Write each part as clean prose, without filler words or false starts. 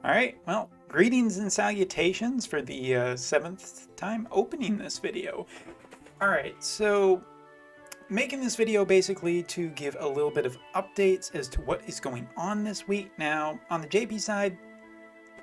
Alright, well, greetings and salutations for the seventh time opening this video. Alright, so making this video basically to give a little bit of updates as to what is going on this week. Now, on the JP side,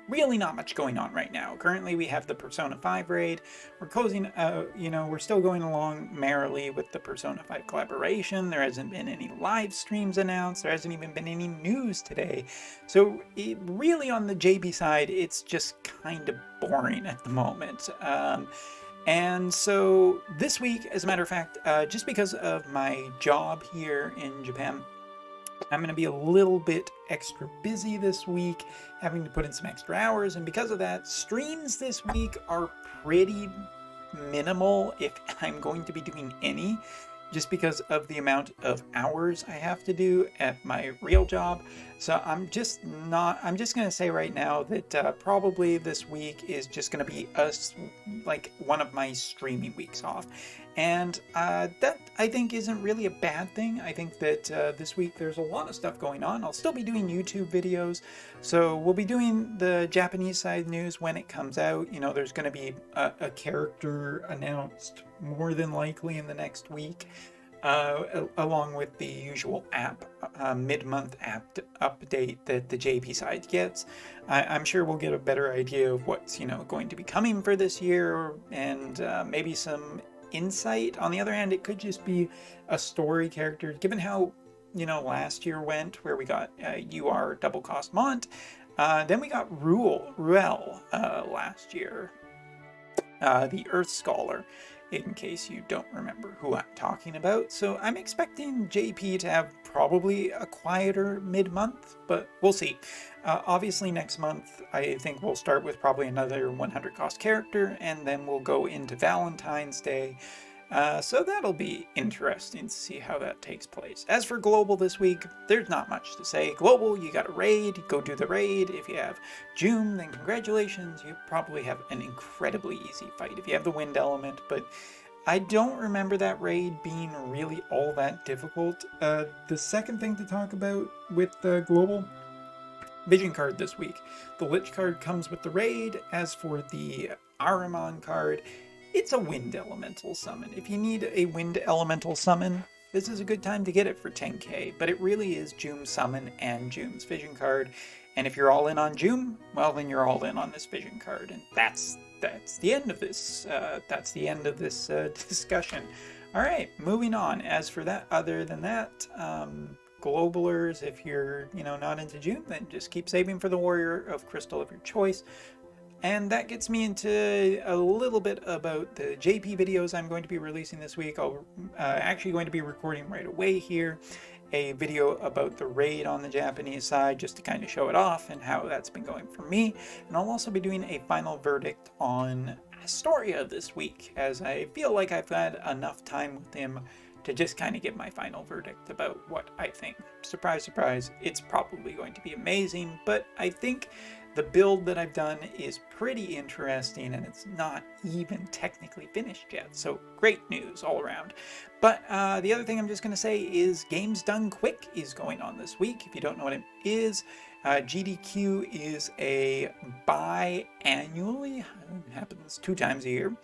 really not much going on right now. Currently, we have the Persona 5 raid. We're closing, we're still going along merrily with the Persona 5 collaboration. There hasn't been any live streams announced. There hasn't even been any news today. So really on the JP side, it's just kind of boring at the moment. And so this week, as a matter of fact, just because of my job here in Japan, I'm going to be a little bit extra busy this week, having to put in some extra hours, and because of that, streams this week are pretty minimal, if I'm going to be doing any, just because of the amount of hours I have to do at my real job. So I'm just going to say right now that probably this week is just going to be like one of my streaming weeks off. And that, I think, isn't really a bad thing. I think that this week there's a lot of stuff going on. I'll still be doing YouTube videos. So we'll be doing the Japanese side news when it comes out. You know, there's going to be a character announced more than likely in the next week, along with the usual mid-month app update that the JP side gets. I'm sure we'll get a better idea of what's, going to be coming for this year, and maybe some insight. On the other hand, it could just be a story character, given how last year went, where we got UR double cost Mont, then we got Ruel last year, the Earth Scholar, in case you don't remember who I'm talking about. So I'm expecting JP to have probably a quieter mid-month, but we'll see. Obviously next month, I think we'll start with probably another 100 cost character, and then we'll go into Valentine's Day. So that'll be interesting to see how that takes place. As for Global this week, there's not much to say. Global, you got a raid, go do the raid. If you have June, then congratulations. You probably have an incredibly easy fight if you have the wind element, but I don't remember that raid being really all that difficult. The second thing to talk about with Global, Vision card this week. The Lich card comes with the raid. As for the Ahriman card, it's a wind elemental summon. If you need a wind elemental summon, this is a good time to get it for 10k, but it really is Joom's summon and Joom's vision card. And if you're all in on Joom, well, then you're all in on this vision card. And that's the end of this. That's the end of this discussion. All right, moving on. As for that, other than that, Globalers, if you're not into Joom, then just keep saving for the Warrior of Crystal of your choice. And that gets me into a little bit about the JP videos I'm going to be releasing this week. I'll actually going to be recording right away here a video about the raid on the Japanese side, just to kind of show it off and how that's been going for me. And I'll also be doing a final verdict on Astoria this week, as I feel like I've had enough time with him to just kind of give my final verdict about what I think. Surprise, surprise, it's probably going to be amazing, but I think the build that I've done is pretty interesting, and it's not even technically finished yet, so great news all around. But the other thing I'm just going to say is Games Done Quick is going on this week. If you don't know what it is, GDQ is a bi-annually, it happens 2 times a year,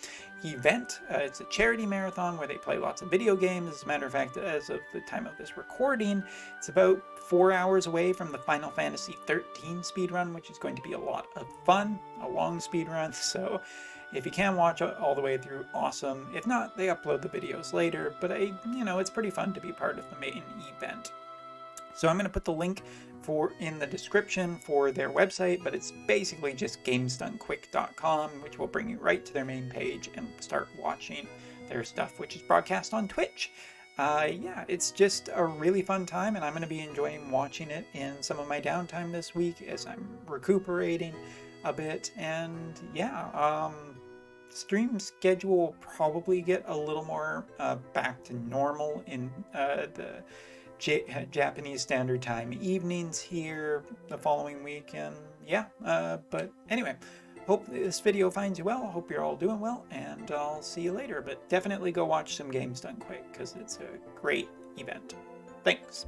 event. It's a charity marathon where they play lots of video games. As a matter of fact, as of the time of this recording, it's about 4 hours away from the Final Fantasy 13 speedrun, which is going to be a lot of fun, a long speedrun. So if you can watch it all the way through, awesome. If not, they upload the videos later, but it's pretty fun to be part of the main event. So I'm going to put the link in the description for their website, but it's basically just gamesdonequick.com, which will bring you right to their main page and start watching their stuff, which is broadcast on Twitch. Yeah, it's just a really fun time, and I'm going to be enjoying watching it in some of my downtime this week as I'm recuperating a bit. And yeah, stream schedule will probably get a little more back to normal in the Japanese Standard Time evenings here the following week. And yeah, but anyway, hope this video finds you well. Hope you're all doing well, and I'll see you later. But definitely go watch some Games Done Quick, because it's a great event. Thanks.